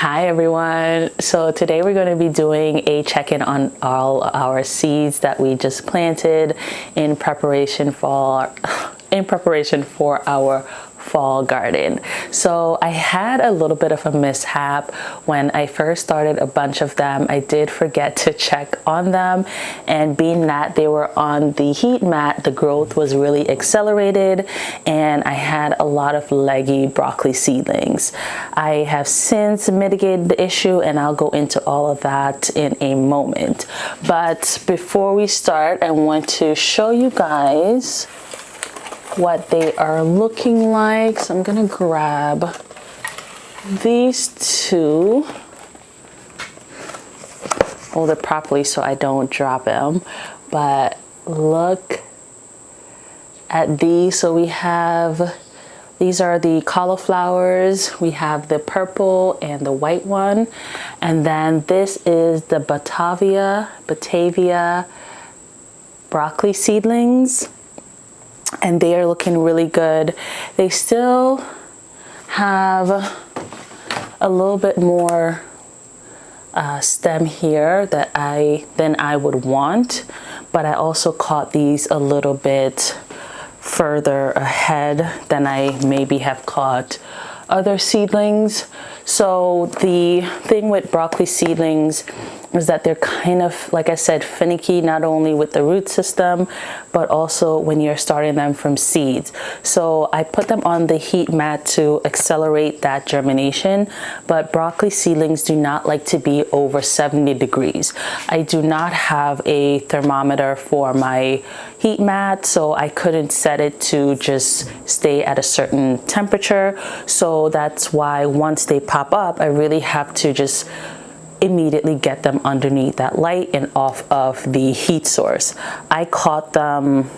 Hi everyone. So today we're going to be doing a check-in on all our seeds that we just planted in preparation for our fall garden. So I had a little bit of a mishap when I first started a bunch of them. I did forget to check on them, and being that they were on the heat mat, the growth was really accelerated and I had a lot of leggy broccoli seedlings. I have since mitigated the issue and I'll go into all of that in a moment. But before we start, I want to show you guys what they are looking like. So I'm gonna grab these two, hold it properly so I don't drop them, but look at these. So we have, these are the cauliflowers, we have the purple and the white one, and then this is the Batavia broccoli seedlings, and they are looking really good. They still have a little bit more stem here than I would want, but I also caught these a little bit further ahead than I maybe have caught other seedlings. So the thing with broccoli seedlings is that they're kind of, like I said, finicky, not only with the root system, but also when you're starting them from seeds. So I put them on the heat mat to accelerate that germination, but broccoli seedlings do not like to be over 70 degrees. I do not have a thermometer for my heat mat, so I couldn't set it to just stay at a certain temperature. So that's why once they pop up, I really have to just immediately get them underneath that light and off of the heat source. I caught them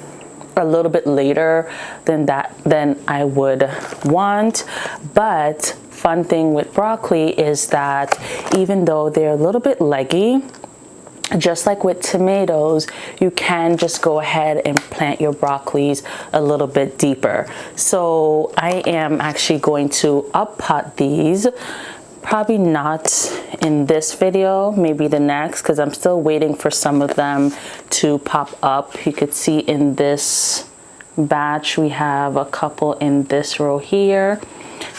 a little bit later than I would want, but fun thing with broccoli is that even though they're a little bit leggy, just like with tomatoes, you can just go ahead and plant your broccolis a little bit deeper. So I am actually going to up pot these. Probably not in this video, maybe the next, because I'm still waiting for some of them to pop up. You could see in this batch we have a couple in this row here.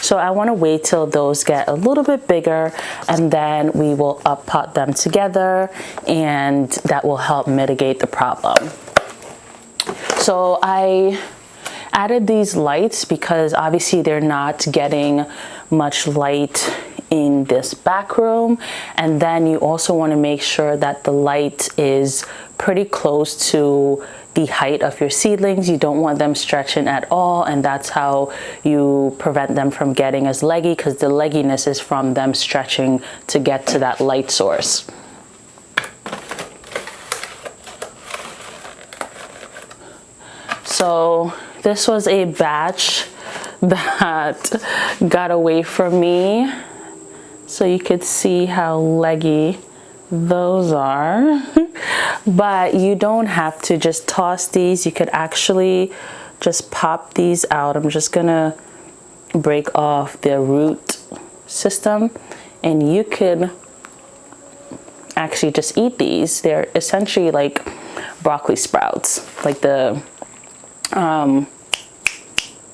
So I want to wait till those get a little bit bigger, and then we will up pot them together, and that will help mitigate the problem. So I added these lights because obviously they're not getting much light in this back room, and then you also want to make sure that the light is pretty close to the height of your seedlings. You don't want them stretching at all, and that's how you prevent them from getting as leggy, because the legginess is from them stretching to get to that light source. So this was a batch that got away from me. So you could see how leggy those are. But you don't have to just toss these. You could actually just pop these out. I'm just gonna break off the root system, and you could actually just eat these. They're essentially like broccoli sprouts, like the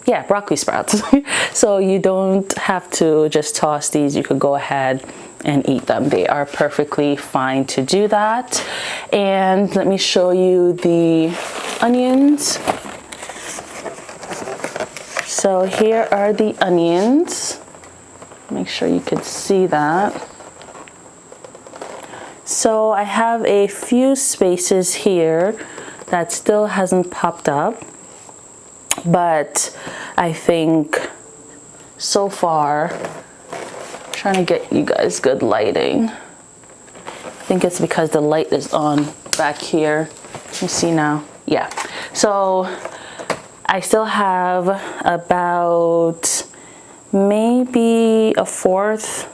yeah, broccoli sprouts. So you don't have to just toss these. You could go ahead and eat them. They are perfectly fine to do that. And let me show you the onions. So here are the onions. Make sure you could see that. So I have a few spaces here that still hasn't popped up, but I think so far, I'm trying to get you guys good lighting. I think it's because the light is on back here. You see now? Yeah. So I still have about maybe a fourth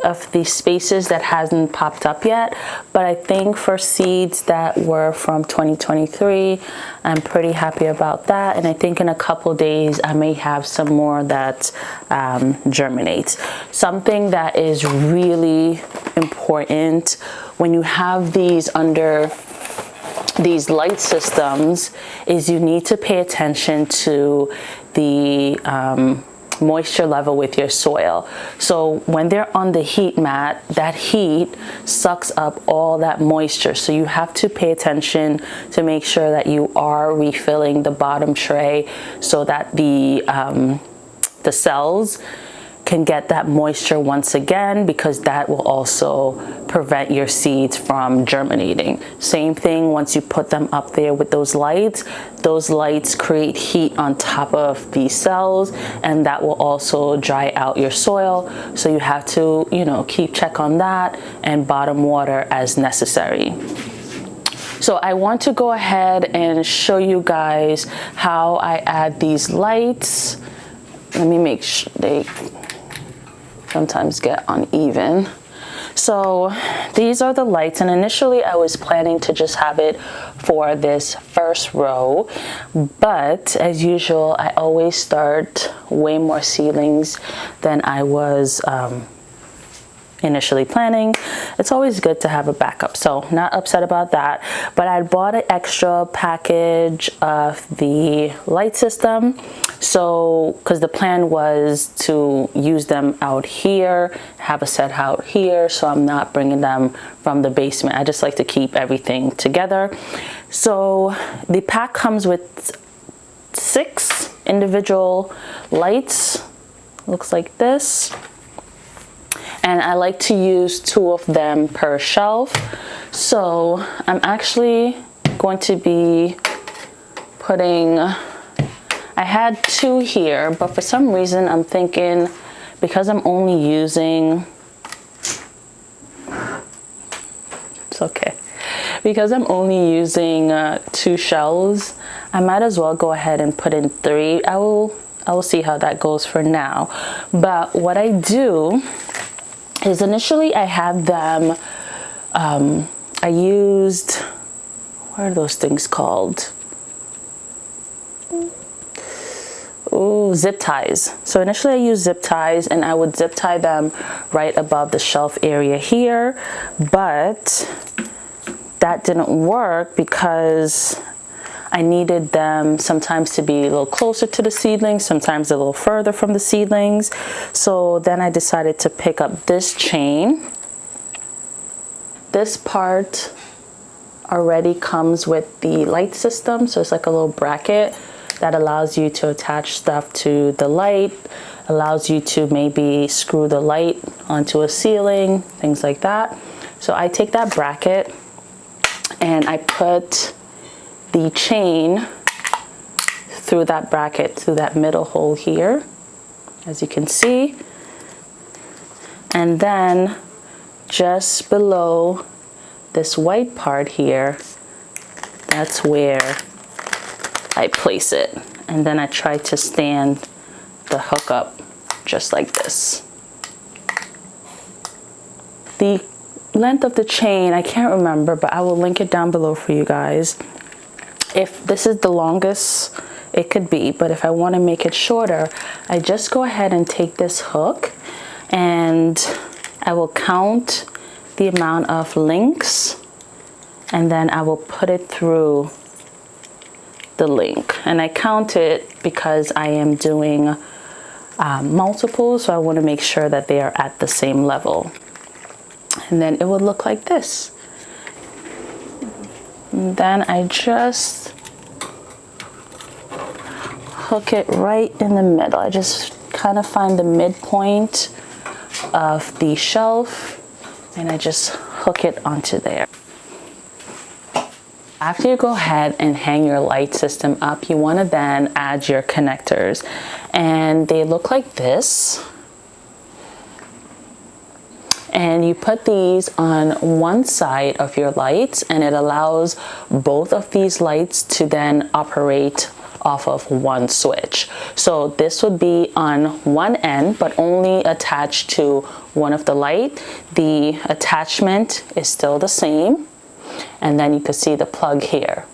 of the spaces that hasn't popped up yet, but I think for seeds that were from 2023, I'm pretty happy about that. And I think in a couple days I may have some more that germinates. Something that is really important when you have these under these light systems is you need to pay attention to the moisture level with your soil. So when they're on the heat mat, that heat sucks up all that moisture. So you have to pay attention to make sure that you are refilling the bottom tray so that the cells can get that moisture once again, because that will also prevent your seeds from germinating. Same thing once you put them up there with those lights create heat on top of these cells, and that will also dry out your soil. So you have to, keep check on that and bottom water as necessary. So I want to go ahead and show you guys how I add these lights. Let me make sure they sometimes get uneven. So these are the lights, and initially I was planning to just have it for this first row, but as usual I always start way more seedlings than I was initially planning. It's always good to have a backup, so not upset about that. But I bought an extra package of the light system, so because the plan was to use them out here, have a set out here, so I'm not bringing them from the basement. I just like to keep everything together. So the pack comes with 6 individual lights, looks like this. And I like to use 2 of them per shelf. So I'm actually going to be putting, I had 2 here, but for some reason I'm thinking, because I'm only using, it's okay. Because I'm only using 2 shelves, I might as well go ahead and put in 3. I will see how that goes for now. But what I do is initially I had them, I used, what are those things called? Ooh, zip ties. So initially I used zip ties, and I would zip tie them right above the shelf area here, but that didn't work because I needed them sometimes to be a little closer to the seedlings, sometimes a little further from the seedlings. So then I decided to pick up this chain. This part already comes with the light system, so it's like a little bracket that allows you to attach stuff to the light, allows you to maybe screw the light onto a ceiling, things like that. So I take that bracket and I put the chain through that bracket, through that middle hole here, as you can see. And then just below this white part here, that's where I place it. And then I try to stand the hook up just like this. The length of the chain, I can't remember, but I will link it down below for you guys. If this is the longest it could be, but if I want to make it shorter, I just go ahead and take this hook and I will count the amount of links, and then I will put it through the link. And I count it because I am doing multiples, so I want to make sure that they are at the same level. And then it would look like this. And then I just hook it right in the middle. I just kind of find the midpoint of the shelf and I just hook it onto there. After you go ahead and hang your light system up, you want to then add your connectors, and they look like this. And you put these on one side of your lights, and it allows both of these lights to then operate off of one switch. So this would be on one end, but only attached to one of the light. The attachment is still the same. And then you can see the plug here.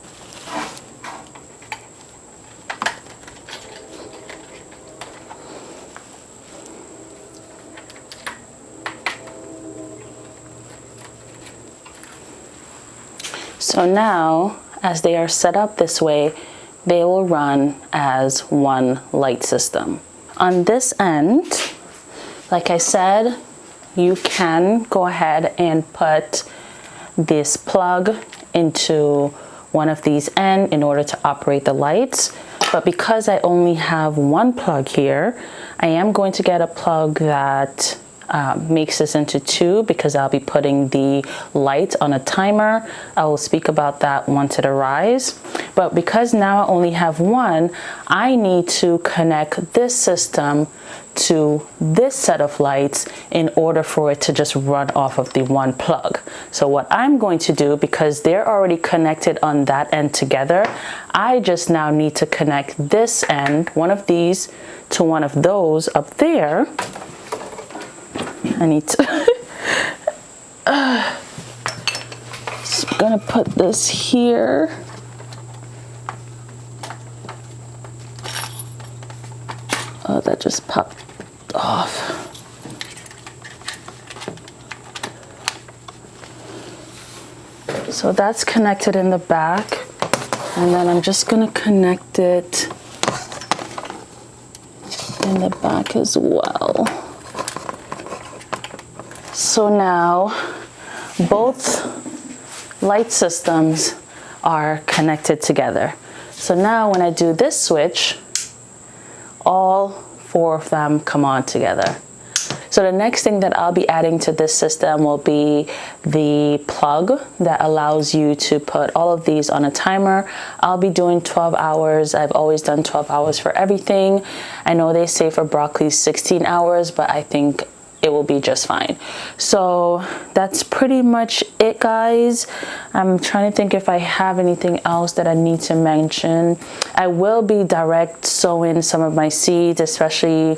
So now, as they are set up this way, they will run as one light system. On this end, like I said, you can go ahead and put this plug into one of these ends in order to operate the lights. But because I only have one plug here, I am going to get a plug that makes this into two, because I'll be putting the light on a timer. I will speak about that once it arrives. But because now I only have one, I need to connect this system to this set of lights in order for it to just run off of the one plug. So what I'm going to do, because they're already connected on that end together, I just now need to connect this end, one of these, to one of those up there. I need to so I'm gonna put this here. Oh, that just popped off. So that's connected in the back, and then I'm just gonna connect it in the back as well. So now both light systems are connected together. So now when I do this switch, all four of them come on together. So the next thing that I'll be adding to this system will be the plug that allows you to put all of these on a timer. I'll be doing 12 hours. I've always done 12 hours for everything. I know they say for broccoli 16 hours, but I think it will be just fine. So that's pretty much it, guys. I'm trying to think if I have anything else that I need to mention. I will be direct sowing some of my seeds, especially,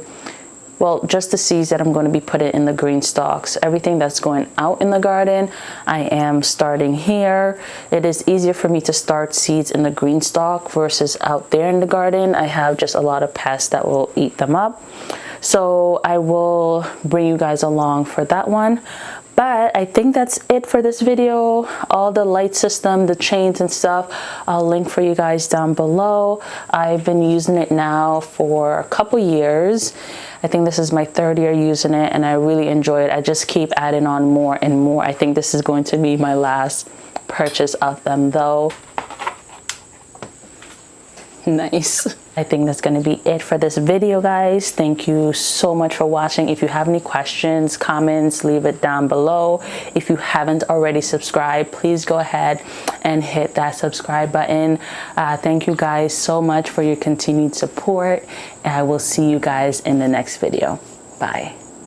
well, just the seeds that I'm going to be putting in the green stalks. Everything that's going out in the garden, I am starting here. It is easier for me to start seeds in the green stalk versus out there in the garden. I have just a lot of pests that will eat them up. So I will bring you guys along for that one. But I think that's it for this video. All the light system, the chains and stuff, I'll link for you guys down below. I've been using it now for a couple years. I think this is my third year using it, and I really enjoy it. I just keep adding on more and more. I think this is going to be my last purchase of them though. Nice. I think that's going to be it for this video, guys. Thank you so much for watching. If you have any questions, comments, leave it down below. If you haven't already subscribed, please go ahead and hit that subscribe button. Thank you guys so much for your continued support, and I will see you guys in the next video. Bye.